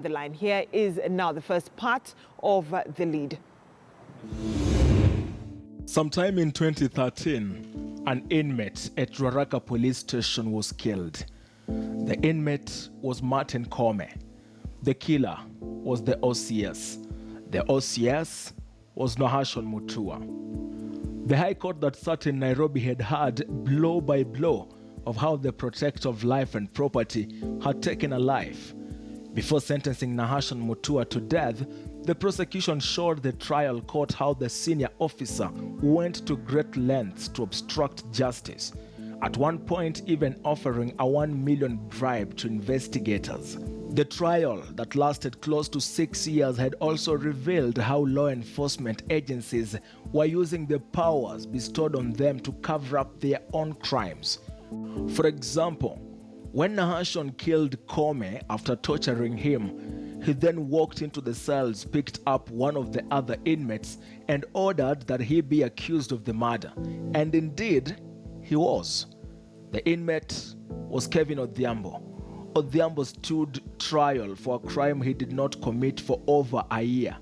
The line here is now the first part of the lead. Sometime in 2013, an inmate at Ruaraka police station was killed. The inmate was Martin Kome. The killer was the OCS. The OCS was Nahashon Mutua. The High Court that sat in Nairobi had heard blow by blow of how the protector of life and property had taken a life. Before sentencing Nahashon Mutua to death, the prosecution showed the trial court how the senior officer went to great lengths to obstruct justice, at one point even offering a 1 million bribe to investigators. The trial that lasted close to 6 years had also revealed how law enforcement agencies were using the powers bestowed on them to cover up their own crimes. For example, when Nahashon killed Kome after torturing him, he then walked into the cells, picked up one of the other inmates, and ordered that he be accused of the murder. And indeed, he was. The inmate was Kevin Odhiambo. Odhiambo stood trial for a crime he did not commit for over a year.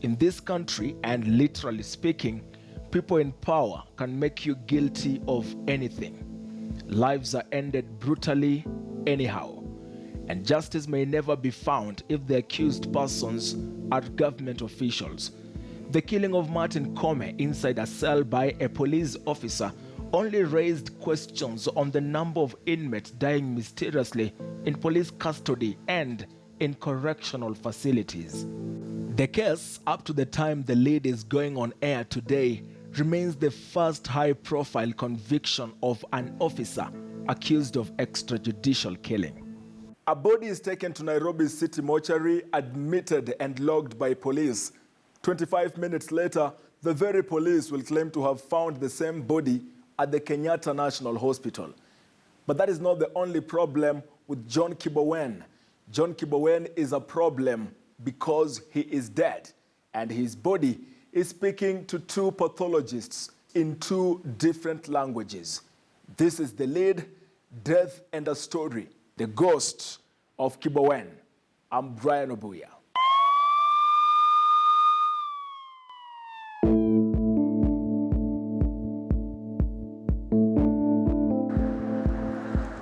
In this country, and literally speaking, people in power can make you guilty of anything. Lives are ended brutally anyhow, and justice may never be found if the accused persons are government officials. The killing of Martin Kome inside a cell by a police officer only raised questions on the number of inmates dying mysteriously in police custody and in correctional facilities. The case, up to the time the lead is going on air today, remains the first high-profile conviction of an officer accused of extrajudicial killing. A body is taken to Nairobi's city mortuary, admitted and logged by police. 25 minutes later, the very police will claim to have found the same body at the Kenyatta National Hospital. But that is not the only problem with John Kibowen. John Kibowen is a problem because he is dead, and his body is speaking to two pathologists in two different languages. This is the lead, Death and a Story, the ghost of Kibowen. I'm Brian Obuya.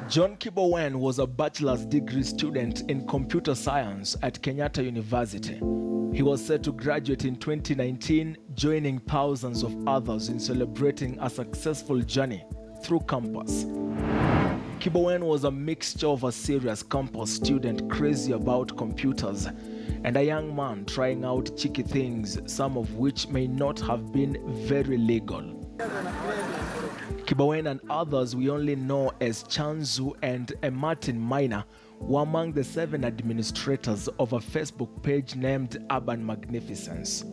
John Kibowen was a bachelor's degree student in computer science at Kenyatta University. He was set to graduate in 2019, joining thousands of others in celebrating a successful journey through campus. Kibowen was a mixture of a serious campus student crazy about computers and a young man trying out cheeky things, some of which may not have been very legal. Kibowen and others we only know as Chanzu and a Martin Minor were among the 7 administrators of a Facebook page named Urban Magnificence.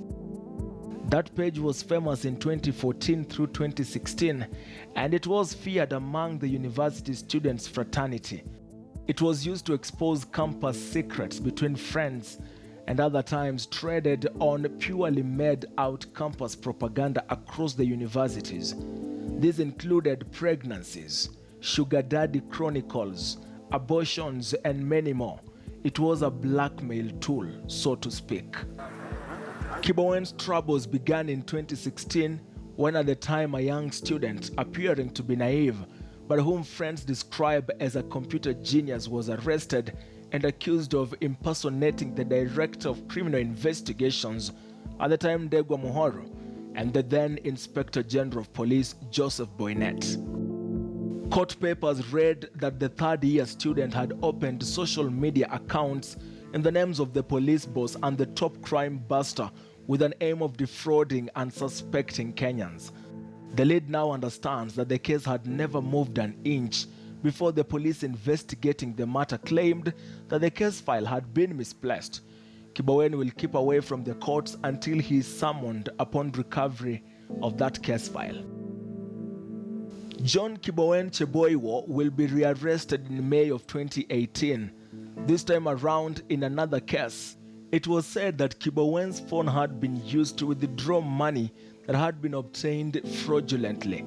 That page was famous in 2014 through 2016, and it was feared among the university students' fraternity. It was used to expose campus secrets between friends, and other times traded on purely made-out campus propaganda across the universities. These included pregnancies, sugar daddy chronicles, abortions, and many more. It was a blackmail tool, so to speak. Kibowen's troubles began in 2016 when at the time a young student, appearing to be naive, but whom friends describe as a computer genius, was arrested and accused of impersonating the Director of Criminal Investigations, at the time Ndegwa Muhoro, and the then Inspector General of Police, Joseph Boinett. Court papers read that the third-year student had opened social media accounts in the names of the police boss and the top crime buster with an aim of defrauding unsuspecting Kenyans. The lead now understands that the case had never moved an inch before the police investigating the matter claimed that the case file had been misplaced. Kibowen will keep away from the courts until he is summoned upon recovery of that case file. John Kibowen Cheboiwo will be rearrested in May of 2018, this time around in another case. It was said that Kibowen's phone had been used to withdraw money that had been obtained fraudulently.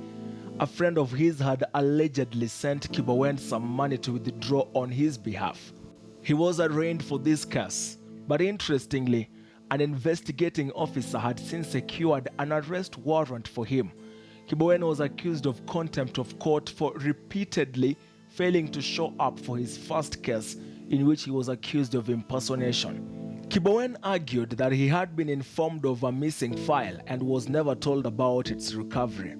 A friend of his had allegedly sent Kibowen some money to withdraw on his behalf. He was arraigned for this case, but interestingly, an investigating officer had since secured an arrest warrant for him. Kibowen was accused of contempt of court for repeatedly failing to show up for his first case, in which he was accused of impersonation. Kibowen argued that he had been informed of a missing file and was never told about its recovery.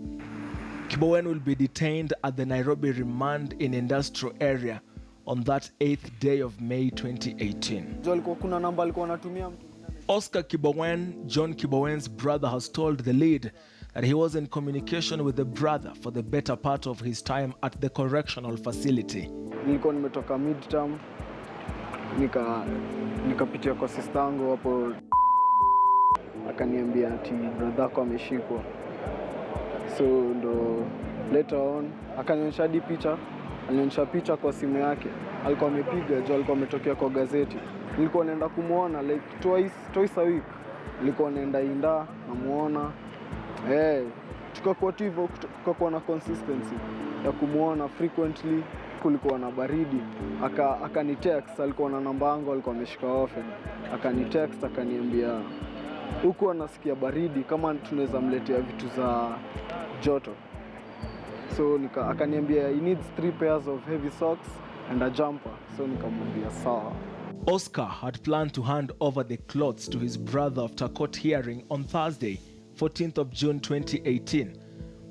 Kibowen will be detained at the Nairobi remand in industrial area on that 8th day of May 2018. Oscar Kibowen, John Kibowen's brother, has told the lead that he was in communication with the brother for the better part of his time at the correctional facility. Nilikuwa nimetoka midterm, nikapitia kwa sister yangu hapo, akaniambia ati brother yako ameshikwa. So ndo later on akanionyesha hadi picha, alionyesha picha kwa simu yake. Alikuwa amepiga, jo alikuwa ametokea kwa gazeti. Nilikuwa naenda kumuona like twice a week. Nilikuwa naenda Inda namuona. Tukakuwa hivyo, tukakuwa na consistency ya kumuona frequently. Kulikuwa na baridi, akanitext, alikuwa na namba yangu, alikuwa ameshika offen. Akanitext akaniambia huko anasikia baridi, kama tunaweza mletea vitu za joto. So akaniambia he needs 3 pairs of heavy socks and a jumper. So nikamwambia sawa. Oscar had planned to hand over the clothes to his brother after court hearing on Thursday, 14th of June 2018.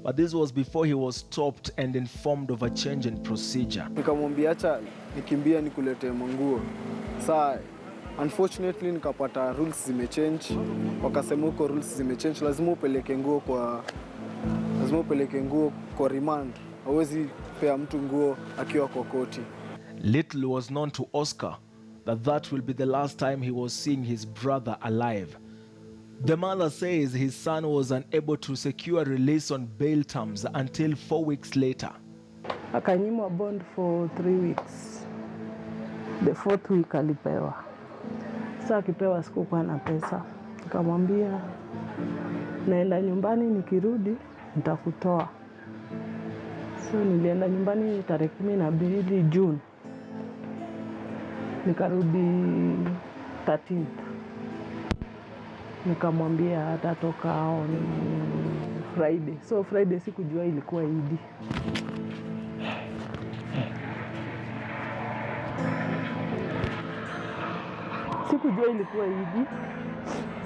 But this was before he was stopped and informed of a change in procedure. Nikamwambia acha nikimbia nikuletee manguo. Saa unfortunately nikapata rules zimechange. Wakasema huko rules zimechange, lazima upeleke nguo kwa remand. Hawezi pea mtu nguo akiwa kwa koti. Little was known to Oscar that will be the last time he was seeing his brother alive. The mother says his son was unable to secure release on bail terms until 4 weeks later. Akanyimwa bond for 3 weeks. The 4th week alipewa. Sasa akipewa sikuwa na pesa. Nikamwambia naenda nyumbani, nikirudi nitakutoa. So nilienda nyumbani tarehe 12 June. Nikarudi 13th. Nikamwambia atatoka on Friday. So Friday sikujua ilikuwa Idi. Sikujua ilikuwa Idi.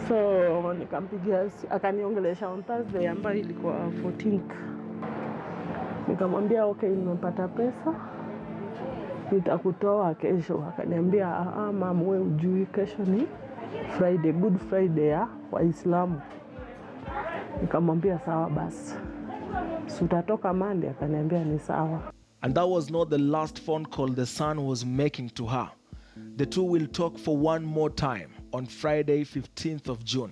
So nikampigia, akaniongelesha on Thursday ambayo ilikuwa 14th. Nikamwambia okay, nimepata pesa, nitakutoa kesho. Akaniambia mama, wewe hujui kesho ni Friday, Good Friday ya Waislamu. Nikamwambia sawa basi, utatoka Monday. Akaniambia ni sawa. And that was not the last phone call the son was making to her. The two will talk for one more time on Friday, 15th of June.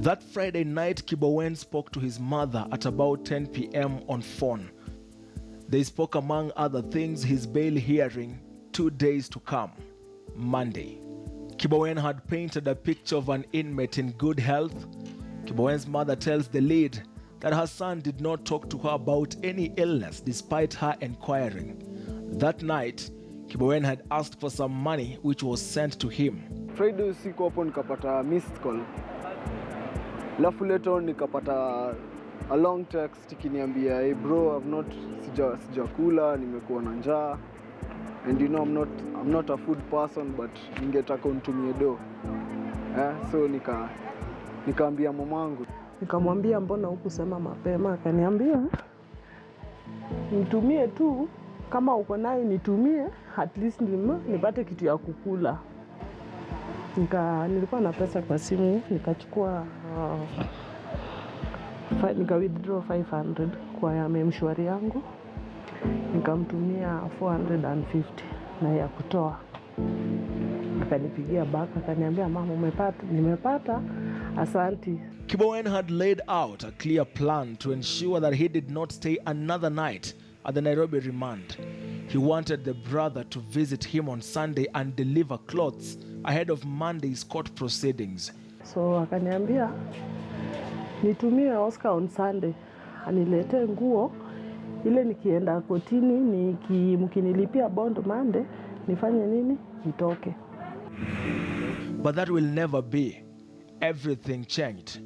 That Friday night, Kibowen spoke to his mother at about 10 p.m. on phone. They spoke, among other things, his bail hearing 2 days to come, Monday. Kibowen had painted a picture of an inmate in good health. Kibowen's mother tells the lead that her son did not talk to her about any illness despite her inquiring. That night, Kibowen had asked for some money which was sent to him. Friday usiku hapo nikapata missed call. Lafu later on nikapata a long text ikiniambia, hey bro, sijakula, nimekuwa na njaa. And you know I'm not a food person, but ningetaka unitumie do. So nikaambia mamangu. Nikamwambia mbona hukusema mapema? Akaniambia nitumie tu, kama uko nayo nitumie, at least nipate kitu ya kukula. Nilikuwa na pesa kwa simu, nikachukua nika withdraw 500 kwa ya mshwari yangu. Nikamtumia 450 na ya kutoa. Akanipigia back, akaniambia mama, umepata? Nimepata, asanti. Kibowen had laid out a clear plan to ensure that he did not stay another night at the Nairobi remand. He wanted the brother to visit him on Sunday and deliver clothes ahead of Monday's court proceedings. So akaniambia nitumie Oscar on Sunday, anilete nguo ile nikienda kotini, mkinilipia bond Monday, nifanye nini? itoke. But that will never be. Everything changed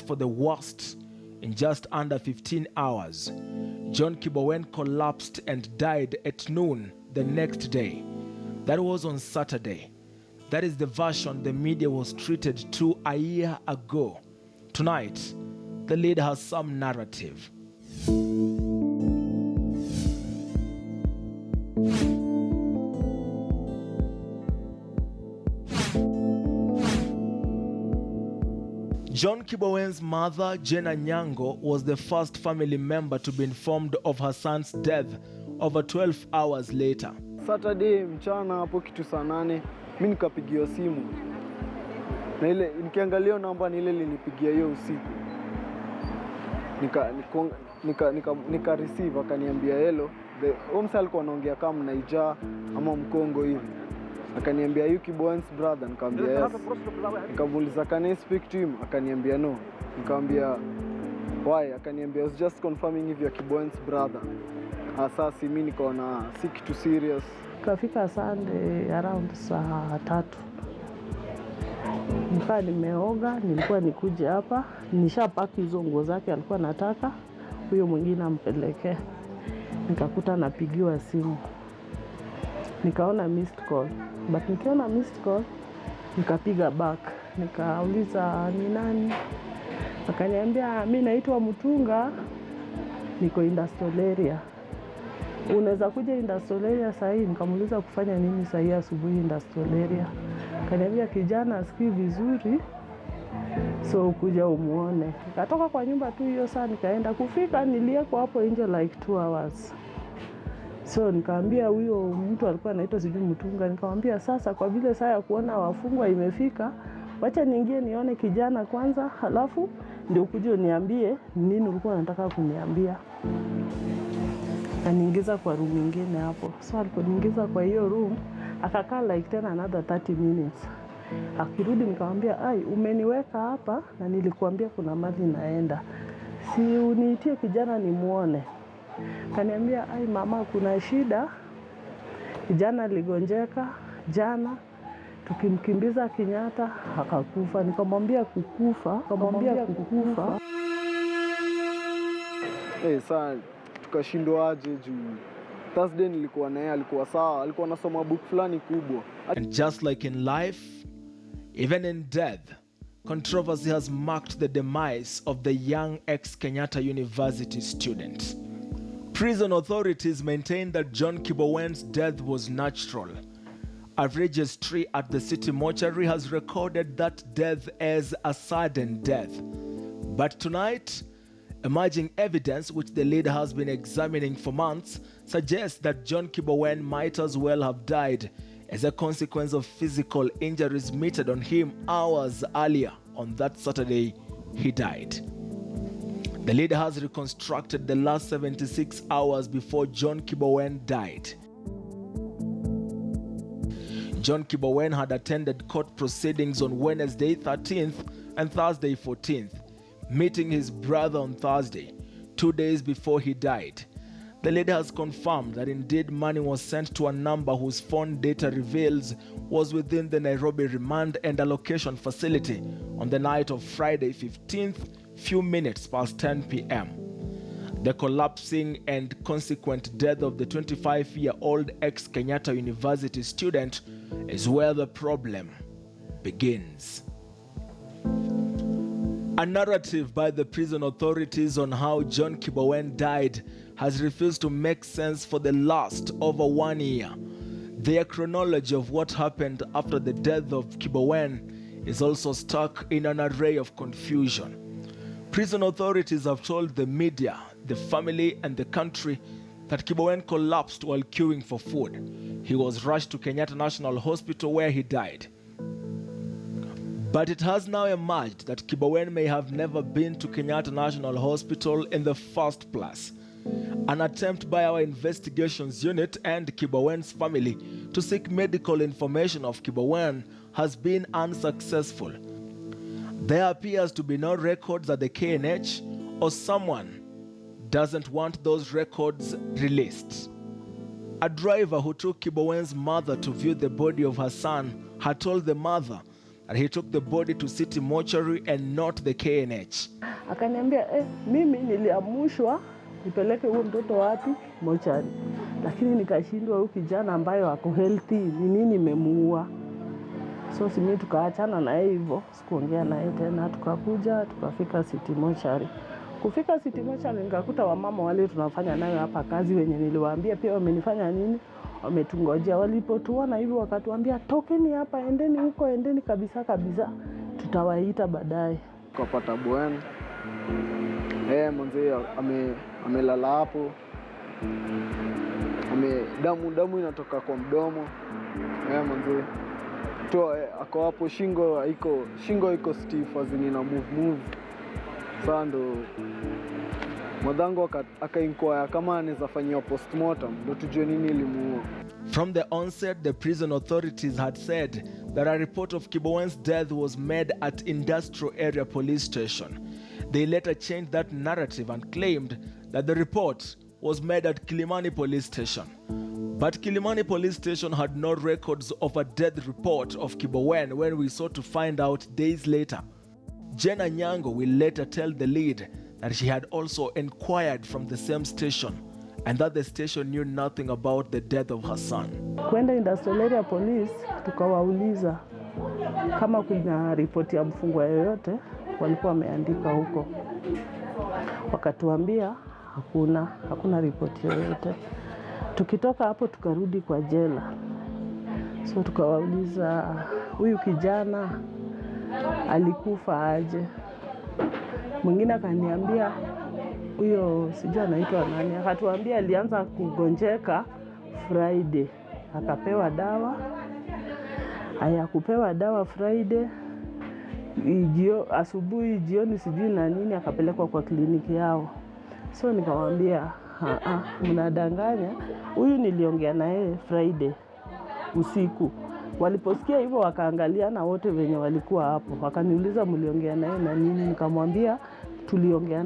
for the worst. In just under 15 hours, John Kibowen collapsed and died at noon the next day. That was on Saturday. That is the version the media was treated to a year ago. Tonight, the lead has some narrative. John Kibowen's mother, Jenna Nyango, was the first family member to be informed of her son's death over 12 hours later. Saturday mchana hapo kitu saa 8, mimi nikapigiwa simu. Na ile nikiangalia namba ni ile nilipigia hiyo usiku. Nika receive akaniambia hello. Omsa alikuwa anaongea kama Naija ama Mkongo hivi. Akaniambia you Kibowen's brother, nikamwambia yes. Nikamuuliza can I speak to him? Akaniambia no. Nikamwambia why? Akaniambia I was just confirming if you're Kibowen's brother. Sasa mimi nikaona si kitu serious. Kafika Sunday around saa 3. Nikaa nimeoga, nilikuwa nikuje hapa, nishapaki hizo nguo zake alikuwa nataka huyo mwingine ampelekee. Nikakuta napigiwa simu. Nikaona missed call. But nikiona missed call, nikapiga back. Nikauliza ni nani? Akaniambia mimi naitwa Mutunga, niko industrial area. Unaweza kuja industrial area saa hii? Nikamuuliza kufanya nini saa hii asubuhi industrial area? Akaniambia kijana asikii vizuri, so kuja umuone. Nikatoka kwa nyumba tu hiyo saa nikaenda kufika nilieko hapo nje like 2 hours. So nikamwambia huyo mtu alikuwa anaitwa sijui Mutunga, nikamwambia sasa kwa vile saa ya kuona wafungwa imefika, wacha niingie nione kijana kwanza, halafu ndio ukuje uniambie nini ulikuwa unataka kuniambia. Aniingiza kwa room nyingine hapo. So aliponiingiza kwa hiyo room, akakaa like tena another 30 minutes. Akirudi nikamwambia, "Ai, umeniweka hapa na nilikuambia kuna mali naenda. Si uniitie kijana nimuone." Kaniambia, "Ai mama, kuna shida. Kijana aligonjeka jana. Tukimkimbiza Kenyatta akakufa." Nikamwambia kukufa. Sasa tukashindwa aje juu Thursday nilikuwa naye, alikuwa sawa, alikuwa anasoma book fulani kubwa. And just like in life, even in death, controversy has marked the demise of the young ex-Kenyatta University student. Prison authorities maintain that John Kibowen's death was natural. A registry at the city mortuary has recorded that death as a sudden death. But tonight, emerging evidence which the leader has been examining for months suggests that John Kibowen might as well have died as a consequence of physical injuries meted on him hours earlier. On that Saturday, he died. The leader has reconstructed the last 76 hours before John Kibowen died. John Kibowen had attended court proceedings on Wednesday 13th and Thursday 14th, meeting his brother on Thursday, 2 days before he died. The leader has confirmed that indeed money was sent to a number whose phone data reveals was within the Nairobi remand and allocation facility on the night of Friday 15th, few minutes past 10 p.m. The collapsing and consequent death of the 25-year-old ex-Kenyatta University student is where the problem begins. A narrative by the prison authorities on how John Kibowen died has refused to make sense for the last over 1 year. Their chronology of what happened after the death of Kibowen is also stuck in an array of confusion. Prison authorities have told the media, the family, and the country that Kibowen collapsed while queuing for food. He was rushed to Kenyatta National Hospital where he died. But it has now emerged that Kibowen may have never been to Kenyatta National Hospital in the first place. An attempt by our investigations unit and Kibowen's family to seek medical information of Kibowen has been unsuccessful. There appears to be no records at the KNH, or someone doesn't want those records released. A driver who took Kibowen's mother to view the body of her son had told the mother that he took the body to city mortuary and not the KNH. Akaniambia, mimi niliamushwa nipeleke huyo mtoto wapi mochari, lakini nikashindwa huyu kijana ambayo ako healthy ni nini imemuua. So simi tukaachana na yeye hivyo, sikuongea na yeye tena, tukakuja tukafika city mortuary. Kufika city mortuary nikakuta wamama wale tunafanya nayo hapa kazi wenye niliwaambia pia wamenifanya nini, wametungojea. Walipotuona hivyo wakatuambia tokeni hapa, endeni huko, endeni kabisa kabisa, tutawaita baadaye. Tukapata Boinett, mzee amelala hapo, damu inatoka kwa mdomo. Mzee ako hapo, shingo iko stiff azini na move. Sasa ndo mwadhangu akainquire kama anaweza fanyiwa postmortem ndo tujue nini ilimuua. From the onset, the prison authorities had said that a report of Kibowen's death was made at Industrial Area Police Station. They later changed that narrative and claimed that the report was made at Kilimani Police Station. But Kilimani Police Station had no records of a death report of Kibowen when we sought to find out days later. Jenna Nyango will later tell the lead that she had also inquired from the same station and that the station knew nothing about the death of her son. Kwenda Industrial Area Police tukawauliza kama kuna ripoti ya mfungwa yoyote walikuwa wameandika huko. Wakatuambia hakuna ripoti yoyote. Tukitoka hapo tukarudi kwa jela. So tukawauliza huyu kijana alikufa aje? Mwingine akaniambia huyo sijui anaitwa nani, akatuambia alianza kugonjeka Friday, akapewa dawa. Kupewa dawa Friday, asubuhi jioni sijui na nini akapelekwa kwa kliniki yao. So nikamwambia mnadanganya, huyu niliongea na yeye Friday usiku. Waliposikia hivyo wakaangaliana wote wenye walikuwa hapo, wakaniuliza mliongea naye na nini? Nikamwambia tuliongea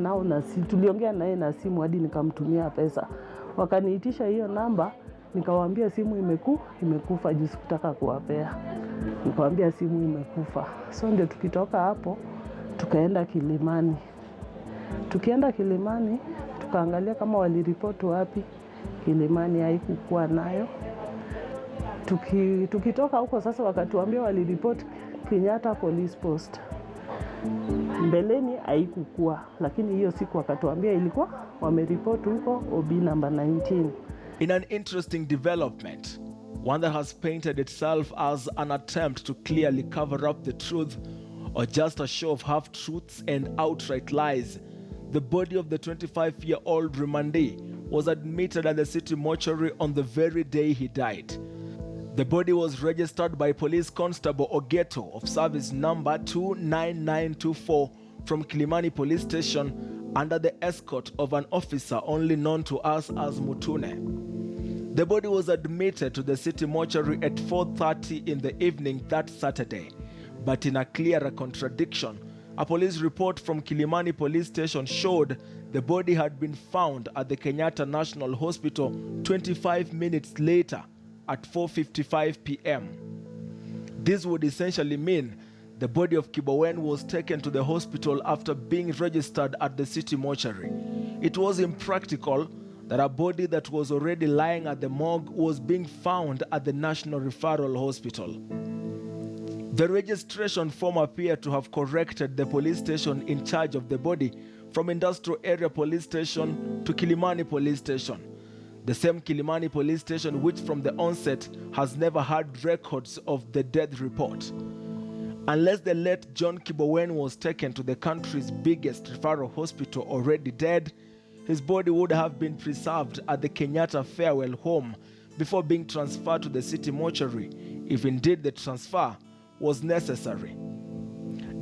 na yeye na simu hadi nikamtumia pesa. Wakaniitisha hiyo namba, nikamwambia simu imekufa juu sikutaka kuwapea. Nikamwambia simu imekufa. So ndio tukitoka hapo tukaenda Kilimani. Tukienda Kilimani tukaangalia kama waliripoti wapi. Kilimani haikukuwa nayo. Tukitoka huko sasa wakatuambia waliripoti Kenyatta Police Post. Mbeleni haikukuwa, lakini hiyo siku wakatuambia ilikuwa wameripoti huko OB number 19. In an interesting development, one that has painted itself as an attempt to clearly cover up the truth or just a show of half-truths and outright lies, the body of the 25-year-old remandee was admitted at the city mortuary on the very day he died. The body was registered by Police Constable Ogeto of service number 29924 from Kilimani Police Station under the escort of an officer only known to us as Mutune. The body was admitted to the city mortuary at 4:30 in the evening that Saturday, but in a clear contradiction, a police report from Kilimani Police Station showed the body had been found at the Kenyatta National Hospital 25 minutes later at 4:55 p.m. This would essentially mean the body of Kibowen was taken to the hospital after being registered at the city mortuary. It was impractical that a body that was already lying at the morgue was being found at the National Referral Hospital. The registration form appeared to have corrected the police station in charge of the body from Industrial Area Police Station to Kilimani Police Station. The same Kilimani Police Station which from the onset has never had records of the death report. Unless the late John Kibowen was taken to the country's biggest referral hospital already dead, his body would have been preserved at the Kenyatta Farewell Home before being transferred to the city mortuary, if indeed the transfer was necessary.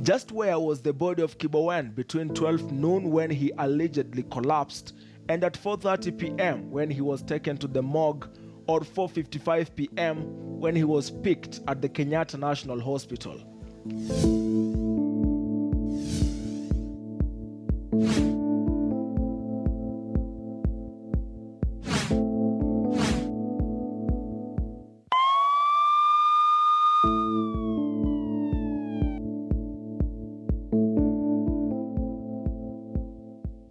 Just where was the body of Kibowen between 12 noon when he allegedly collapsed and at 4:30 p.m. when he was taken to the morgue, or 4:55 p.m. when he was picked at the Kenyatta National Hospital?